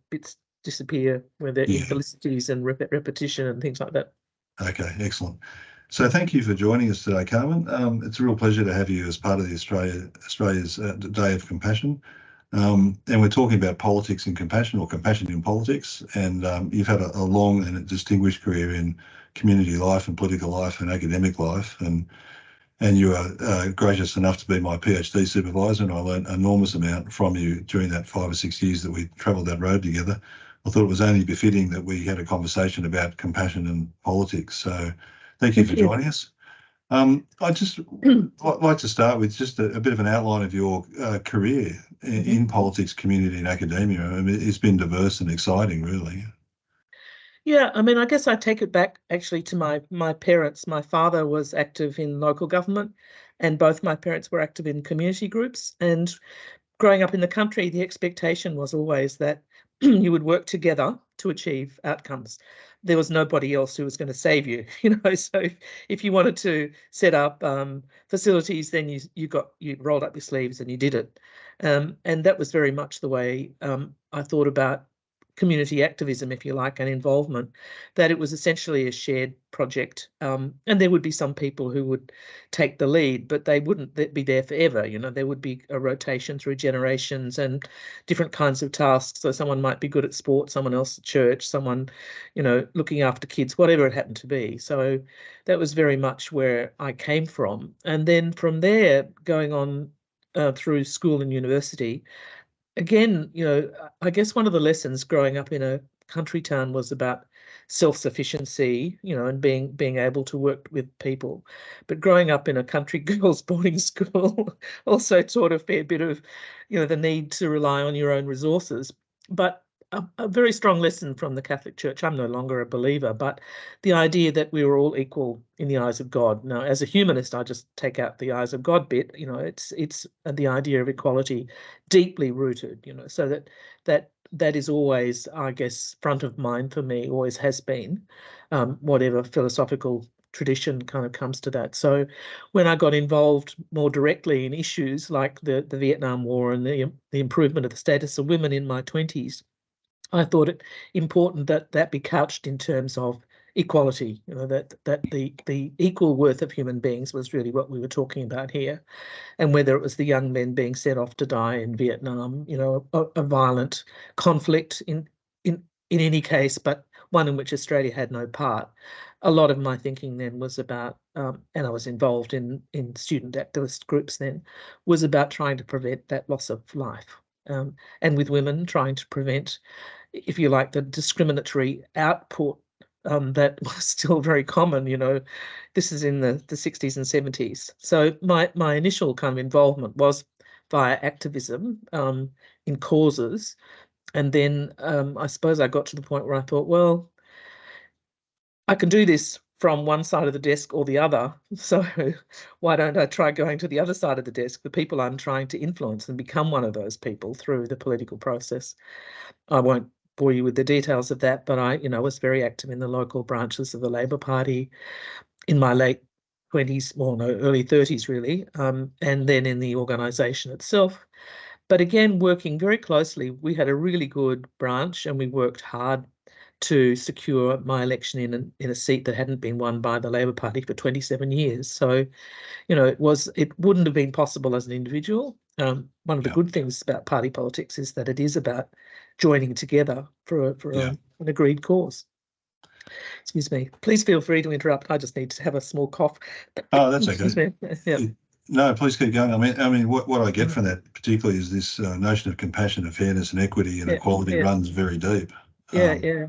bits disappear, where they're infelicities and repetition and things like that. Okay, excellent. So thank you for joining us today, Carmen. It's a real pleasure to have you as part of the Australia's Day of Compassion. And we're talking about politics and compassion, or compassion in politics. And you've had a long and a distinguished career in community life and political life and academic life. And you are gracious enough to be my PhD supervisor, and I learned an enormous amount from you during that 5 or 6 years that we travelled that road together. I thought it was only befitting that we had a conversation about compassion and politics. So thank you for joining us. I'd just like to start with just a bit of an outline of your career in politics, community and academia. I mean, it's been diverse and exciting, really. Yeah, I mean, I guess I take it back actually to my parents. My father was active in local government, and both my parents were active in community groups. And growing up in the country, the expectation was always that you would work together to achieve outcomes. There was nobody else who was going to save you, So if you wanted to set up facilities, then you rolled up your sleeves and you did it. And that was very much the way I thought about community activism, if you like, and involvement, that it was essentially a shared project. And there would be some people who would take the lead, but they wouldn't be there forever. There would be a rotation through generations and different kinds of tasks. So someone might be good at sport, someone else at church, someone, looking after kids, whatever it happened to be. So that was very much where I came from. And then from there, going on through school and university, again, I guess one of the lessons growing up in a country town was about self-sufficiency, and being able to work with people. But growing up in a country girls' boarding school also taught a fair bit of, the need to rely on your own resources. But a very strong lesson from the Catholic Church. I'm no longer a believer, but the idea that we were all equal in the eyes of God. Now, as a humanist, I just take out the eyes of God bit. It's the idea of equality deeply rooted. So that is always, I guess, front of mind for me. Always has been, whatever philosophical tradition kind of comes to that. So when I got involved more directly in issues like the Vietnam War and the improvement of the status of women in my 20s, I thought it important that be couched in terms of equality, that the equal worth of human beings was really what we were talking about here. And whether it was the young men being sent off to die in Vietnam, a violent conflict in any case, but one in which Australia had no part. A lot of my thinking then was about, and I was involved in student activist groups then, was about trying to prevent that loss of life. And with women, trying to prevent, if you like, the discriminatory output that was still very common. This is in the 60s and 70s. So my initial kind of involvement was via activism in causes. And then I suppose I got to the point where I thought, well, I can do this from one side of the desk or the other. So why don't I try going to the other side of the desk, the people I'm trying to influence, and become one of those people through the political process. I won't bore you with the details of that, but I, was very active in the local branches of the Labor Party in my late 20s, well, no, early 30s really, and then in the organisation itself. But again, working very closely, we had a really good branch and we worked hard to secure my election in a seat that hadn't been won by the Labor Party for 27 years. So, it wouldn't have been possible as an individual. One of the good things about party politics is that it is about joining together for an agreed cause. Excuse me. Please feel free to interrupt. I just need to have a small cough. Oh, that's okay. Excuse me. Yeah. No, please keep going. I mean, what I get from that particularly is this notion of compassion and fairness and equity and equality runs very deep. Yeah.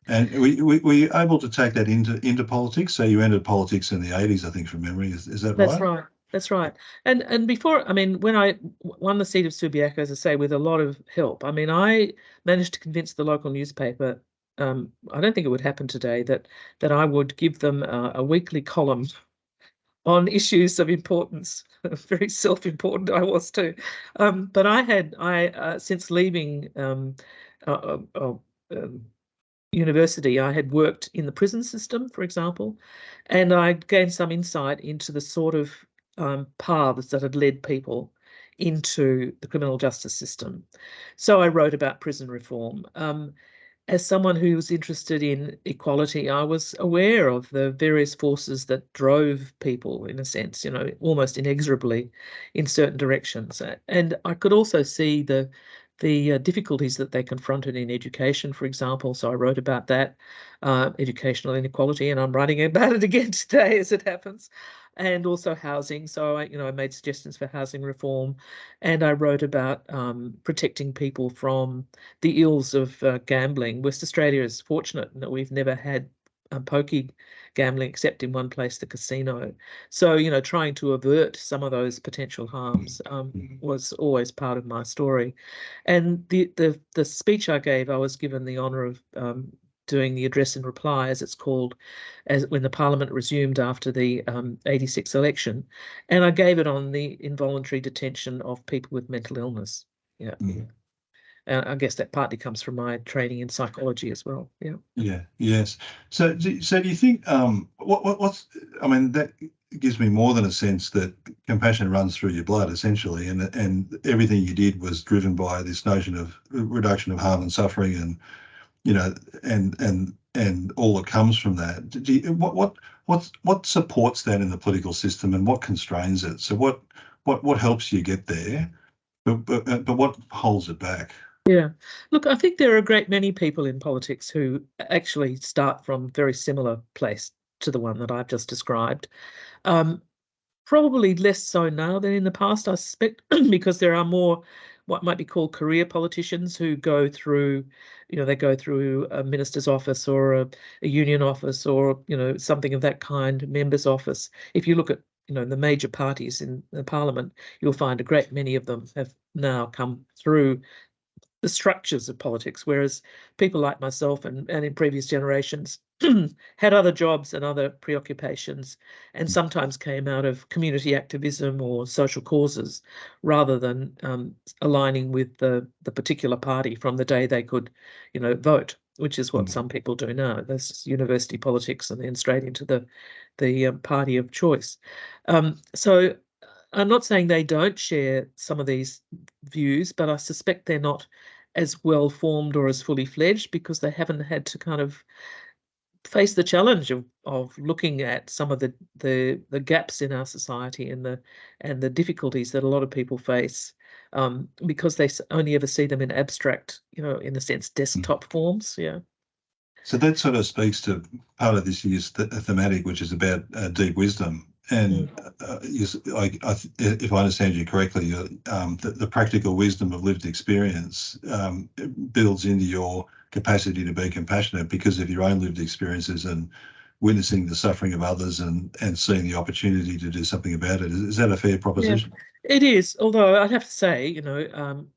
And were you able to take that into politics? So you entered politics in the 80s, I think, from memory. Is that right? That's right. And before, I mean, when I won the seat of Subiaco, as I say, with a lot of help, I mean, I managed to convince the local newspaper, I don't think it would happen today, that I would give them a weekly column on issues of importance. Very self-important I was too. But I since leaving university, I had worked in the prison system, for example, and I gained some insight into the sort of paths that had led people into the criminal justice system. So I wrote about prison reform. As someone who was interested in equality, I was aware of the various forces that drove people, in a sense, almost inexorably in certain directions. And I could also see the difficulties that they confronted in education, for example. So I wrote about that, educational inequality, and I'm writing about it again today, as it happens. And also housing. So I made suggestions for housing reform, and I wrote about protecting people from the ills of gambling. West Australia is fortunate in that we've never had pokey gambling except in one place, the casino. So, trying to avert some of those potential harms was always part of my story. And the speech I gave, I was given the honour of doing the address in reply, as it's called, as when the Parliament resumed after the 86 election, and I gave it on the involuntary detention of people with mental illness. Yeah. I guess that partly comes from my training in psychology as well. Yeah. Yeah. Yes. So do you think what's I mean, that gives me more than a sense that compassion runs through your blood, essentially, and everything you did was driven by this notion of reduction of harm and suffering, and and all that comes from that. What supports that in the political system, and what constrains it? So what helps you get there, but what holds it back? Yeah. Look, I think there are a great many people in politics who actually start from a very similar place to the one that I've just described. Um, Probably less so now than in the past, I suspect, because there are more what might be called career politicians who go through, they go through a minister's office or a union office or, something of that kind, member's office. If you look at, the major parties in the parliament, you'll find a great many of them have now come through the structures of politics, whereas people like myself and in previous generations had other jobs and other preoccupations, and sometimes came out of community activism or social causes rather than aligning with the particular party from the day they could, vote, which is what some people do now. That's university politics and then straight into the party of choice. So I'm not saying they don't share some of these views, but I suspect they're not as well formed or as fully fledged because they haven't had to kind of face the challenge of looking at some of the gaps in our society and the difficulties that a lot of people face, because they only ever see them in abstract, in a sense, desktop forms. Yeah. So that sort of speaks to part of this year's thematic, which is about deep wisdom. And if I understand you correctly, the practical wisdom of lived experience builds into your capacity to be compassionate because of your own lived experiences and witnessing the suffering of others and seeing the opportunity to do something about it. Is that a fair proposition? Yeah, it is. Although I'd have to say,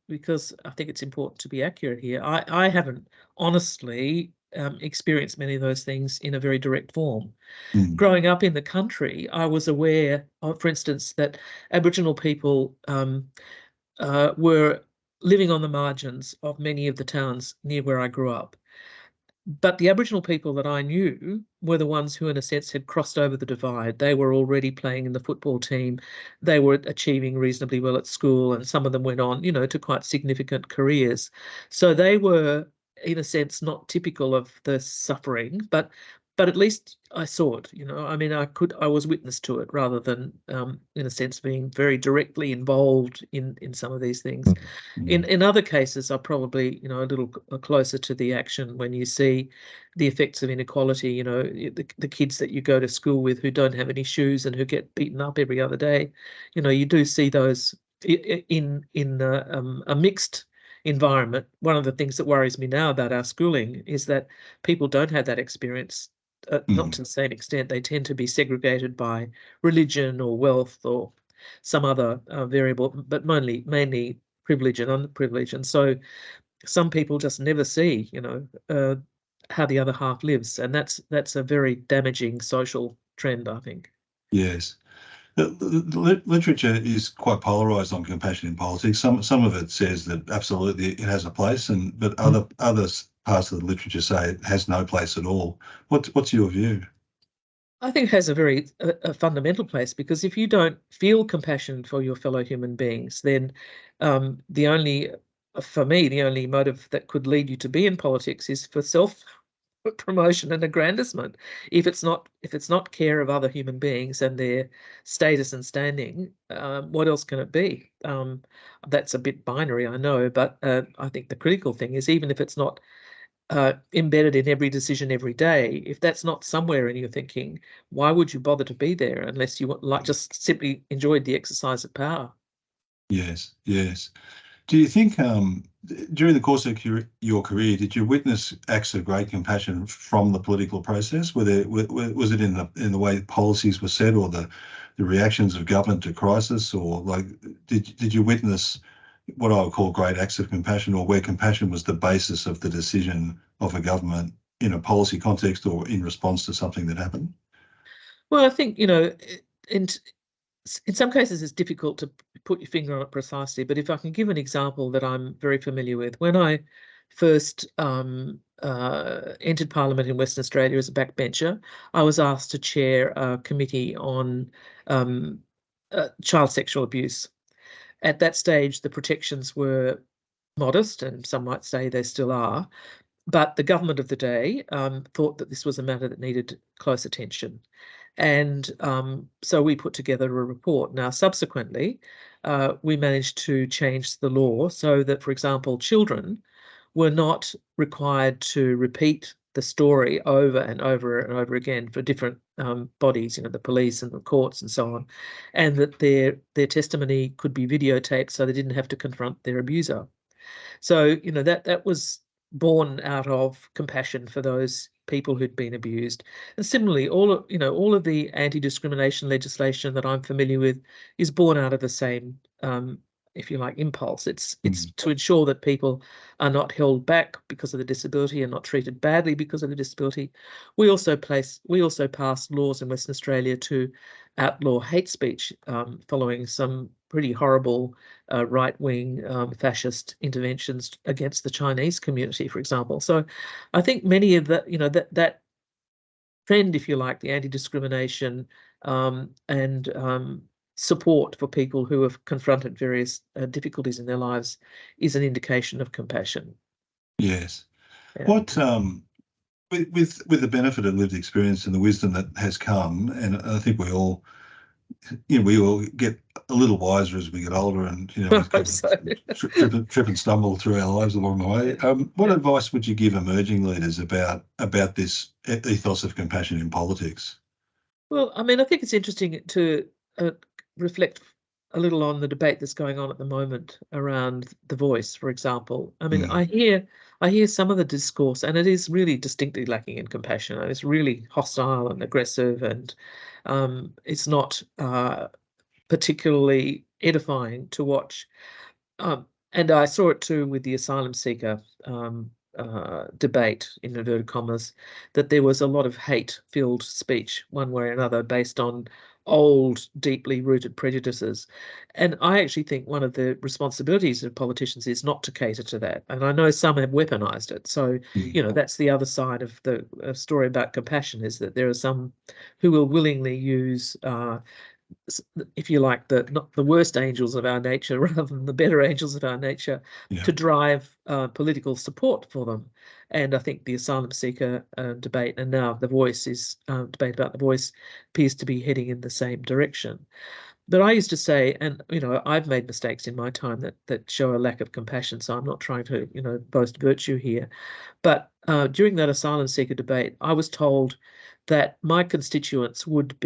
because I think it's important to be accurate here, I haven't honestly experienced many of those things in a very direct form. Growing up in the country, I was aware of, for instance, that Aboriginal people were living on the margins of many of the towns near where I grew up. But the Aboriginal people that I knew were the ones who, in a sense, had crossed over the divide. They were already playing in the football team. They were achieving reasonably well at school, and some of them went on, to quite significant careers. So they were, in a sense, not typical of the suffering, but at least I saw it. I mean, I was witness to it rather than, in a sense, being very directly involved in some of these things. In other cases, are probably, a little closer to the action when you see the effects of inequality, the kids that you go to school with who don't have any shoes and who get beaten up every other day. You do see those in a mixed environment. One of the things that worries me now about our schooling is that people don't have that experience. Not to the same extent. They tend to be segregated by religion or wealth or some other variable, but mainly privilege and underprivilege. And so some people just never see, how the other half lives, and that's a very damaging social trend, I think. Yes. The literature is quite polarized on compassion in politics. Some of it says that absolutely it has a place, but other parts of the literature say it has no place at all. What's your view? I think it has a fundamental place, because if you don't feel compassion for your fellow human beings, then the only, for me, the only motive that could lead you to be in politics is for self promotion and aggrandizement. If it's not care of other human beings and their status and standing, what else can it be? That's a bit binary, I know, but I think the critical thing is, even if it's not embedded in every decision every day, if that's not somewhere in your thinking, why would you bother to be there unless you just simply enjoyed the exercise of power? Yes, yes. Do you think during the course of your career, did you witness acts of great compassion from the political process? Was it in the way policies were set, or the reactions of government to crisis, or like did you witness what I would call great acts of compassion, or where compassion was the basis of the decision of a government in a policy context or in response to something that happened? Well, I think, in in some cases it's difficult to put your finger on it precisely, but if I can give an example that I'm very familiar with, when I first entered Parliament in Western Australia as a backbencher, I was asked to chair a committee on um, child sexual abuse. At that stage, the protections were modest, and some might say they still are. But the government of the day thought that this was a matter that needed close attention. And so we put together a report. Now, subsequently, we managed to change the law so that, for example, children were not required to repeat the story over and over and over again for different bodies, the police and the courts and so on, and that their testimony could be videotaped so they didn't have to confront their abuser. So, that was born out of compassion for those people who'd been abused. And similarly, all of the anti-discrimination legislation that I'm familiar with is born out of the same, if you like, impulse. It's to ensure that people are not held back because of the disability and not treated badly because of the disability. We also passed laws in Western Australia to outlaw hate speech, following some pretty horrible right-wing fascist interventions against the Chinese community, for example. So I think many of that trend, if you like, the anti-discrimination and support for people who have confronted various difficulties in their lives is an indication of compassion. Yes. Yeah. What with the benefit of lived experience and the wisdom that has come, and I think we all get a little wiser as we get older, and we I kind hope of so. trip and stumble through our lives along the way. What Yeah. advice would you give emerging leaders about this ethos of compassion in politics? Well, I mean, I think it's interesting to uh, reflect a little on the debate that's going on at the moment around the voice, for example. I mean, Mm, I hear some of the discourse, and it is really distinctly lacking in compassion. And it's really hostile and aggressive, and it's not particularly edifying to watch. And I saw it too with the asylum seeker debate, in inverted commas, that there was a lot of hate-filled speech, one way or another, based on old, deeply rooted prejudices. And I actually think one of the responsibilities of politicians is not to cater to that. And I know some have weaponized it. So, mm, that's the other side of the story about compassion, is that there are some who will willingly use if you like, not the worst angels of our nature rather than the better angels of our nature, yeah. to drive political support for them. And I think the asylum seeker debate, and now the voice is debate about the voice, appears to be heading in the same direction. But I used to say, and I've made mistakes in my time that show a lack of compassion, so I'm not trying to boast virtue here. But during that asylum seeker debate, I was told that my constituents would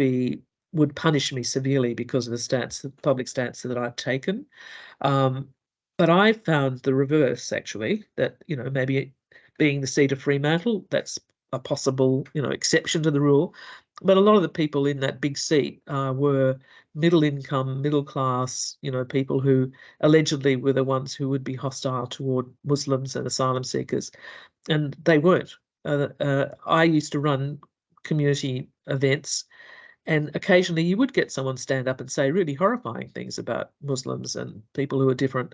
punish me severely because of the public stance that I'd taken. Um, but I found the reverse, actually, that maybe being the seat of Fremantle, that's a possible exception to the rule. But a lot of the people in that big seat were middle income, middle class, people who allegedly were the ones who would be hostile toward Muslims and asylum seekers, and they weren't. I used to run community events, and occasionally you would get someone stand up and say really horrifying things about Muslims and people who are different.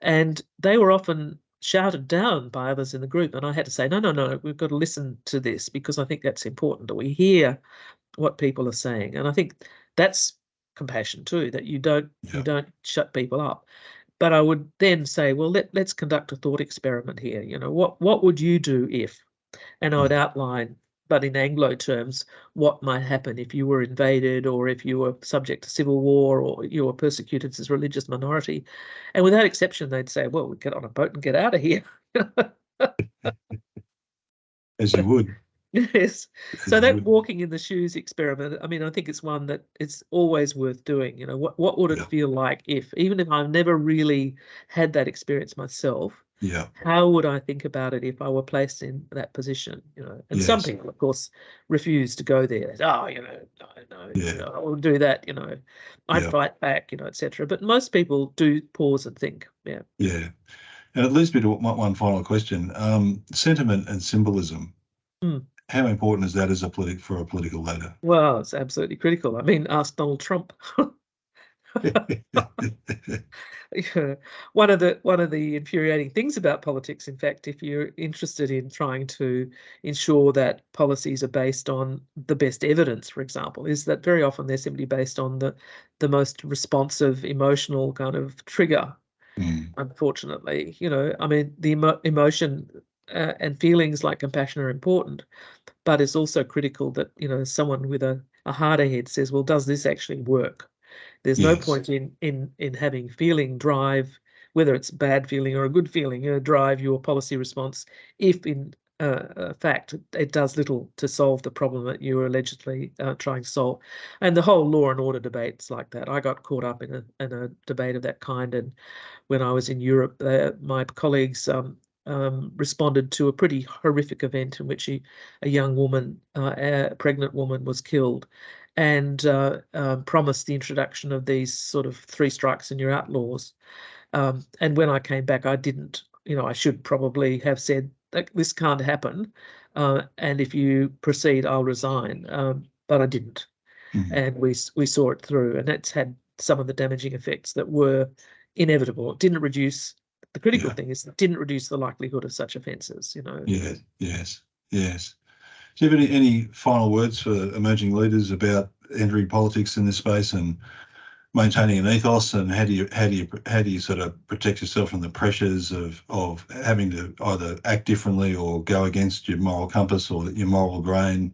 And they were often shouted down by others in the group, and I had to say, no, we've got to listen to this because I think that's important, that we hear what people are saying. And I think that's compassion too, that you don't shut people up. But I would then say, well, let's conduct a thought experiment here. What would you do if? And I would outline, but in Anglo terms, what might happen if you were invaded, or if you were subject to civil war, or you were persecuted as a religious minority. And without exception, they'd say, well, we get on a boat and get out of here. As you would. Yes. As So you that would. walking in the shoes experiment, I mean, I think it's one that it's always worth doing. What would it feel like if, even if I've never really had that experience myself, how would I think about it if I were placed in that position? And some people, of course, refuse to go there. No, I won't do that. I'd fight back, etc. But most people do pause and think. Yeah. Yeah. And it leads me to one final question. Sentiment and symbolism. How important is that as for a political leader? Well, it's absolutely critical. I mean, ask Donald Trump. One of the infuriating things about politics, in fact, if you're interested in trying to ensure that policies are based on the best evidence, for example, is that very often they're simply based on the most responsive emotional kind of trigger. Unfortunately, I mean, the emotion and feelings like compassion are important, but it's also critical that someone with a harder head says, well, does this actually work? There's no point in having feeling drive, whether it's bad feeling or a good feeling, drive your policy response if in fact it does little to solve the problem that you are allegedly trying to solve. And the whole law and order debate's like that. I got caught up in a debate of that kind, and when I was in Europe, my colleagues responded to a pretty horrific event in which a young woman, a pregnant woman, was killed, and promised the introduction of these sort of 3 strikes and you're out laws. And when I came back, I didn't, I should probably have said that this can't happen. And if you proceed, I'll resign. But I didn't. And we saw it through, and it's had some of the damaging effects that were inevitable. It didn't reduce, the critical thing is it didn't reduce the likelihood of such offences, Yes. Do you have any final words for emerging leaders about entering politics in this space and maintaining an ethos, and how do you sort of protect yourself from the pressures of having to either act differently or go against your moral compass or your moral grain?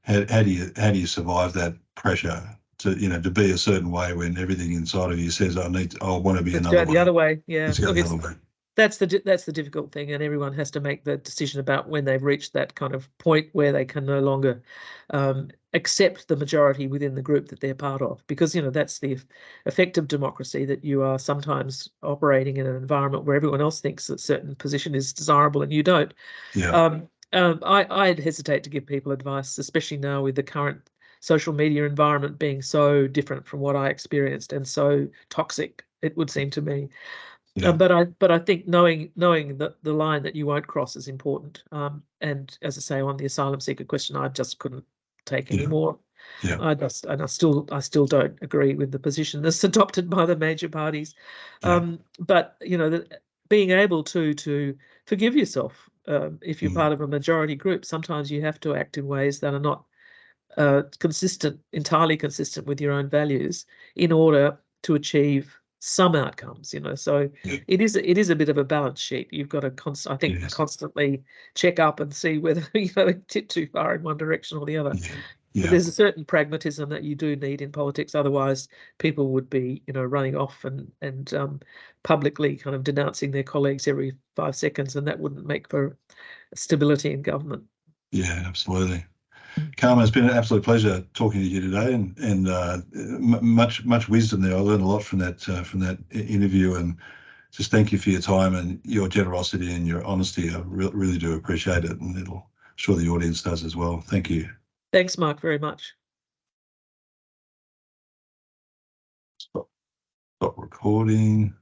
How do you survive that pressure to be a certain way when everything inside of you says I want to be Let's another go way? the other way. Yeah. Let's go Look, the other way. that's the difficult thing, and everyone has to make the decision about when they've reached that kind of point where they can no longer accept the majority within the group that they're part of, because that's the effect of democracy, that you are sometimes operating in an environment where everyone else thinks that certain position is desirable and you don't. I'd hesitate to give people advice, especially now with the current social media environment being so different from what I experienced and so toxic, it would seem to me. But I think knowing that the line that you won't cross is important. And as I say, on the asylum seeker question, I just couldn't take any more. I still don't agree with the position that's adopted by the major parties. But being able to forgive yourself if you're part of a majority group, sometimes you have to act in ways that are not entirely consistent with your own values in order to achieve some outcomes, so it is a bit of a balance sheet. You've got to constantly check up and see whether it tip too far in one direction or the other. But there's a certain pragmatism that you do need in politics, otherwise people would be running off and publicly kind of denouncing their colleagues every 5 seconds, and that wouldn't make for stability in government. Absolutely. Carmen, it's been an absolute pleasure talking to you today, and much wisdom there. I learned a lot from that interview, and just thank you for your time and your generosity and your honesty. I really do appreciate it, and I'm sure the audience does as well. Thank you. Thanks, Mark, very much. Stop recording.